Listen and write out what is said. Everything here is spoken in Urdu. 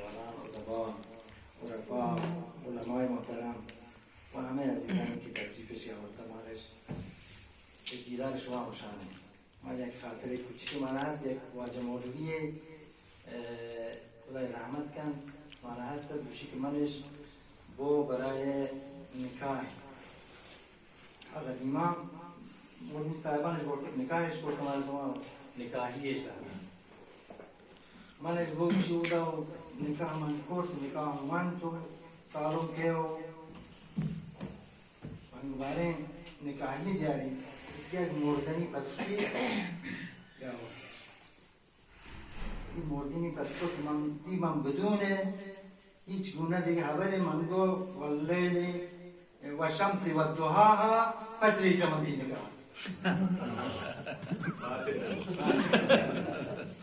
برادران ادبا عرفا علمای محترم و همه عزیزانی که تشریفش آوردن مالش به دیدار شما خوشحالم. ما یک خاطره کوچیک من هست، یک واجه مولوی خدای رحمت کن من هست دوشی که منش بو برای نکاح قدیما مولوی صاحبانش برد نکاحش برد مال شما نکاحیش دارم منش بو کشی بودا و نکاح من کرد نکاح من تو سالوں کے و من بارے نکاحی جاری یک مردنی پسوی یا این مردنی پسوی من بدون هیچ گونه دیگه خبر من گو واللیل و شمس و ضحاها فجر چمدی نکاح